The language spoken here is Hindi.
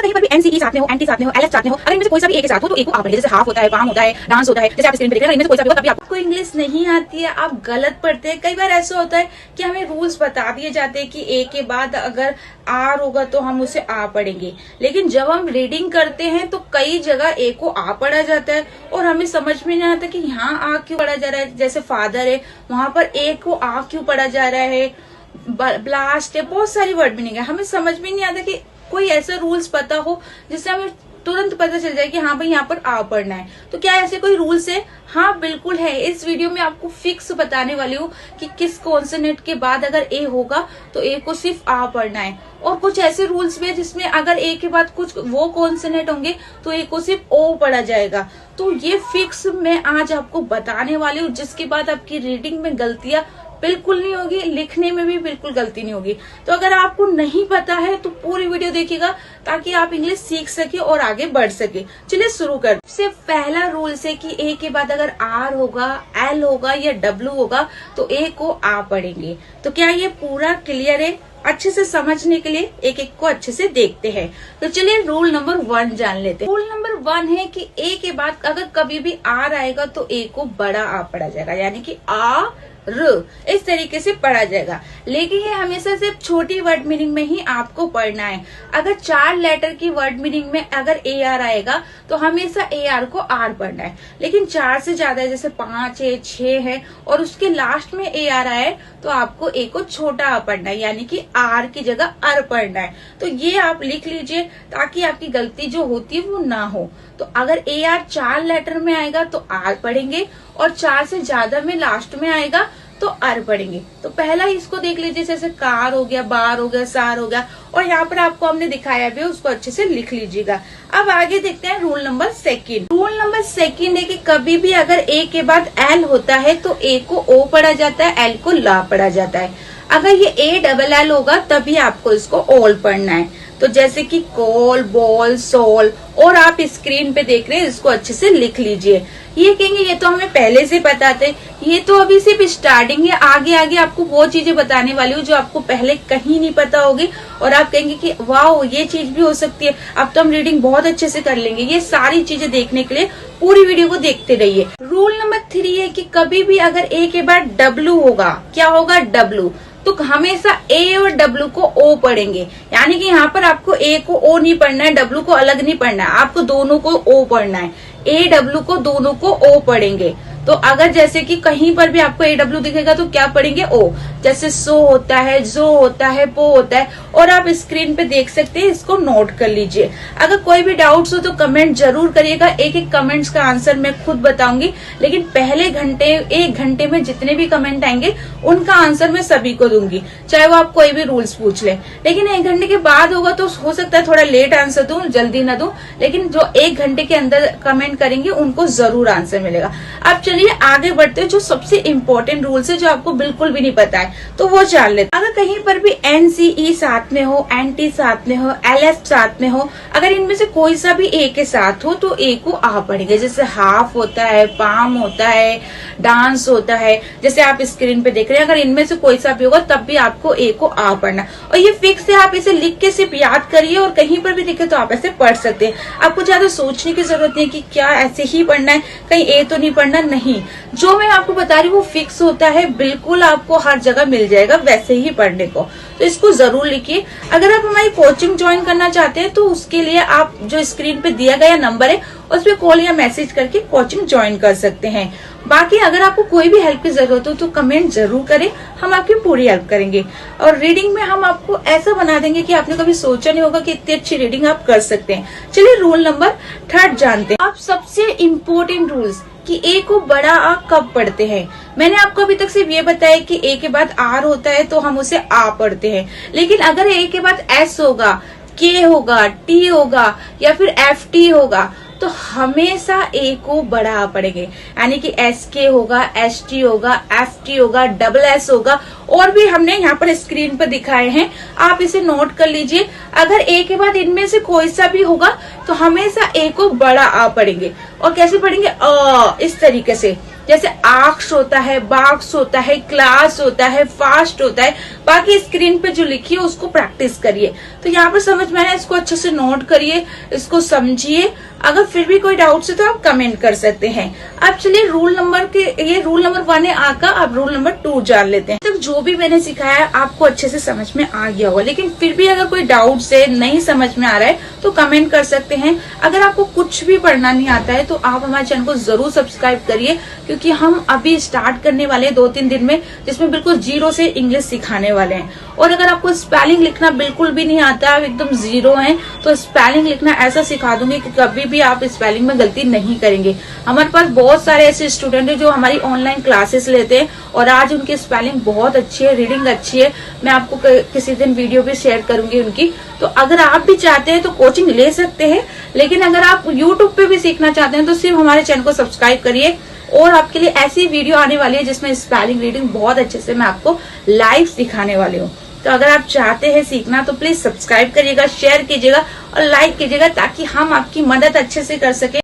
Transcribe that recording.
कहीं पर भी एनसीई साथ में हो, एंटी साथ में हो, एलएफ साथ में हो, अगर इनमें से कोई सा भी ए के साथ हो तो ए को आ पढ़ेंगे। जैसे हाफ होता है, पाम होता है, डांस होता है, जैसे आप स्क्रीन पे देख रहे हैं, इनमें से कोई सा भी हो तब भी आपको इंग्लिश नहीं आती है, आप गलत पढ़ते हैं। कई बार ऐसा होता है कि हमें रूल्स बता दिए जाते हैं कि ए के बाद अगर आर होगा तो हम उसे आ पढ़ेंगे, लेकिन जब हम रीडिंग करते हैं तो कई जगह ए को आ पढ़ा जाता है और हमें समझ में नहीं आता कि यहाँ आ क्यों पढ़ा जा रहा है। जैसे फादर है, वहां पर ए को आ क्यों पढ़ा जा रहा है, ब्लास्ट है, बहुत सारी वर्ड मीनिंग है, हमें समझ में नहीं आता कि कोई ऐसा रूल्स पता हो जिससे हमें तुरंत पता चल जाए कि हाँ भाई यहाँ पर आ पढ़ना है। तो क्या ऐसे कोई रूल्स है? हाँ बिल्कुल है। इस वीडियो में आपको फिक्स बताने वाली हूँ कि किस कॉन्सोनेंट के बाद अगर ए होगा तो ए को सिर्फ आ पढ़ना है, और कुछ ऐसे रूल्स भी है जिसमें अगर ए के बाद कुछ वो कॉन्सोनेंट होंगे तो ए को सिर्फ ओ पढ़ा जाएगा। तो ये फिक्स मैं आज आपको बताने वाली हूँ, जिसके बाद आपकी रीडिंग में गलतियां बिल्कुल नहीं होगी, लिखने में भी बिल्कुल गलती नहीं होगी। तो अगर आपको नहीं पता है तो पूरी वीडियो देखिएगा ताकि आप इंग्लिश सीख सके और आगे बढ़ सके। चलिए शुरू कर। सिर्फ पहला रूल है कि ए के बाद अगर आर होगा, एल होगा या डब्ल्यू होगा तो ए को आ पढ़ेंगे। तो क्या ये पूरा क्लियर है? अच्छे से समझने के लिए एक एक को अच्छे से देखते हैं। तो चलिए रूल नंबर 1 जान लेते हैं। रूल नंबर 1 है कि ए के बाद अगर कभी भी आर आएगा तो ए को बड़ा आ पढ़ा जाएगा, यानी कि आ र इस तरीके से पढ़ा जाएगा। लेकिन ये हमेशा सिर्फ छोटी वर्ड मीनिंग में ही आपको पढ़ना है। अगर 4 लेटर की वर्ड मीनिंग में अगर ए आर आएगा तो हमेशा ए आर को आर पढ़ना है। लेकिन 4 से ज्यादा है, जैसे 5 है, 6 है और उसके लास्ट में ए आर आए तो आपको ए को छोटा आ पढ़ना है, यानी कि आर की जगह अर पढ़ना है। तो ये आप लिख लीजिए ताकि आपकी गलती जो होती है वो ना हो। तो अगर ए आर 4 लेटर में आएगा तो आर पढ़ेंगे, और 4 से ज्यादा में लास्ट में आएगा तो अर पढ़ेंगे। तो पहला इसको देख लीजिए, जैसे कार हो गया, बार हो गया, सार हो गया, और यहाँ पर आपको हमने दिखाया भी है, उसको अच्छे से लिख लीजिएगा। अब आगे देखते हैं रूल नंबर 2। रूल नंबर 2 है कि कभी भी अगर ए के बाद एल होता है तो ए को ओ पढ़ा जाता है, एल को ला पढ़ा जाता है। अगर ये ए डबल एल होगा तभी आपको इसको ओल पढ़ना है। तो जैसे कि कॉल, बॉल, सोल, और आप स्क्रीन पे देख रहे हैं, इसको अच्छे से लिख लीजिए। ये कहेंगे ये तो हमें पहले से पता थे, ये तो अभी सिर्फ स्टार्टिंग है, आगे आगे आपको वो चीजें बताने वाली हूँ जो आपको पहले कहीं नहीं पता होगी और आप कहेंगे कि वाह ये चीज भी हो सकती है, अब तो हम रीडिंग बहुत अच्छे से कर लेंगे। ये सारी चीजें देखने के लिए पूरी वीडियो को देखते रहिए। रूल नंबर 3 है कि कभी भी अगर ए के बाद डब्ल्यू होगा, क्या होगा? डब्ल्यू, तो हमेशा ए और डब्ल्यू को ओ पढ़ेंगे, यानी कि यहाँ पर आपको ए को ओ नहीं पढ़ना है, डब्ल्यू को अलग नहीं पढ़ना है, आपको दोनों को ओ पढ़ना है। ए डब्ल्यू को दोनों को ओ पढ़ेंगे। तो अगर जैसे कि कहीं पर भी आपको ए डब्ल्यू दिखेगा तो क्या पढ़ेंगे? ओ। जैसे सो होता है, जो होता है, पो होता है, और आप स्क्रीन पे देख सकते हैं, इसको नोट कर लीजिए। अगर कोई भी डाउट्स हो तो कमेंट जरूर करिएगा, एक एक कमेंट्स का आंसर मैं खुद बताऊंगी। लेकिन पहले 1 घंटे में जितने भी कमेंट आएंगे उनका आंसर मैं सभी को दूंगी, चाहे वो आप कोई भी रूल्स पूछ ले। लेकिन 1 घंटे के बाद होगा तो हो सकता है थोड़ा लेट आंसर दूं, जल्दी ना दूं, लेकिन जो 1 घंटे के अंदर कमेंट करेंगे उनको जरूर आंसर मिलेगा। अब चलिए आगे बढ़ते हैं। जो सबसे इम्पोर्टेंट रूल्स है जो आपको बिल्कुल भी नहीं पता है तो वो जान लेते हैं। अगर कहीं पर भी एनसीई साथ में हो, एंटी साथ में हो, एलएफ साथ में हो, अगर इनमें से कोई सा भी ए के साथ हो तो ए को आ पढ़ेंगे। जैसे हाफ होता है, पाम होता है, डांस होता है, जैसे आप स्क्रीन पे देख रहे हैं, अगर इनमें से कोई सा भी होगा तब भी आपको ए को आ पढ़ना। और ये फिक्स है, आप इसे लिख के सिर्फ याद करिए और कहीं पर भी दिखे तो आप ऐसे पढ़ सकते हैं। आपको ज्यादा सोचने की जरूरत नहीं कि क्या ऐसे ही पढ़ना है, कहीं ए तो नहीं पढ़ना, नहीं। जो मैं आपको बता रही हूँ वो फिक्स होता है, बिल्कुल आपको हर जगह मिल जाएगा वैसे ही पढ़ने को। तो इसको जरूर लिखिए। अगर आप हमारी कोचिंग ज्वाइन करना चाहते हैं तो उसके लिए आप जो स्क्रीन पे दिया गया नंबर है उस पर कॉल या मैसेज करके कोचिंग ज्वाइन कर सकते हैं। बाकी अगर आपको कोई भी हेल्प की जरूरत हो तो कमेंट जरूर करें, हम आपकी पूरी हेल्प करेंगे। और रीडिंग में हम आपको ऐसा बना देंगे कि आपने कभी सोचा नहीं होगा कि इतनी अच्छी रीडिंग आप कर सकते हैं। चलिए रूल नंबर 3 जानते हैं। आप सबसे इम्पोर्टेंट रूल्स कि ए को बड़ा आ कब पढ़ते हैं। मैंने आपको अभी तक सिर्फ ये बताया कि ए के बाद आर होता है तो हम उसे आ पढ़ते हैं, लेकिन अगर ए के बाद एस होगा, के होगा, टी होगा या फिर एफ टी होगा तो हमेशा ए को बड़ा आ पढ़ेंगे, यानी कि एस के होगा, एस टी होगा, एफ टी होगा, डबल एस होगा, और भी हमने यहाँ पर स्क्रीन पर दिखाए हैं, आप इसे नोट कर लीजिए। अगर ए के बाद इनमें से कोई सा भी होगा तो हमेशा ए को बड़ा आ पढ़ेंगे। और कैसे पढ़ेंगे? इस तरीके से। जैसे आक्ष होता है, बाक्स होता है, क्लास होता है, फास्ट होता है। बाकी स्क्रीन पे जो लिखी है उसको प्रैक्टिस करिए। तो यहाँ पर समझ में आया, इसको अच्छे से नोट करिए, इसको समझिए। अगर फिर भी कोई डाउट है तो आप कमेंट कर सकते हैं। अब चलिए ये रूल नंबर 1 है आ का, अब रूल नंबर 2 जान लेते हैं। तो जो भी मैंने सिखाया आपको अच्छे से समझ में आ गया होगा, लेकिन फिर भी अगर कोई डाउट है, नहीं समझ में आ रहा है तो कमेंट कर सकते हैं। अगर आपको कुछ भी पढ़ना नहीं आता है तो आप हमारे चैनल को जरूर सब्सक्राइब करिए, क्योंकि हम अभी स्टार्ट करने वाले हैं 2-3 दिन में, जिसमें बिल्कुल 0 से इंग्लिश सिखाने वाले हैं। और अगर आपको स्पेलिंग लिखना बिल्कुल भी नहीं आता, आप एकदम 0 हैं, तो स्पेलिंग लिखना ऐसा सिखा दूंगी कि कभी भी आप स्पेलिंग में गलती नहीं करेंगे। हमारे पास बहुत सारे ऐसे स्टूडेंट हैं जो हमारी ऑनलाइन क्लासेस लेते हैं और आज उनकी स्पेलिंग बहुत अच्छी है, रीडिंग अच्छी है। मैं आपको किसी दिन वीडियो भी शेयर करूंगी उनकी। तो अगर आप भी चाहते हैं तो कोचिंग ले सकते हैं, लेकिन अगर आप यूट्यूब पे भी सीखना चाहते हैं तो सिर्फ हमारे चैनल को सब्सक्राइब करिए। और आपके लिए ऐसी वीडियो आने वाली है जिसमें स्पेलिंग रीडिंग बहुत अच्छे से मैं आपको लाइव सिखाने वाली हूँ। तो अगर आप चाहते हैं सीखना तो प्लीज सब्सक्राइब करिएगा, शेयर कीजिएगा और लाइक कीजिएगा, ताकि हम आपकी मदद अच्छे से कर सके।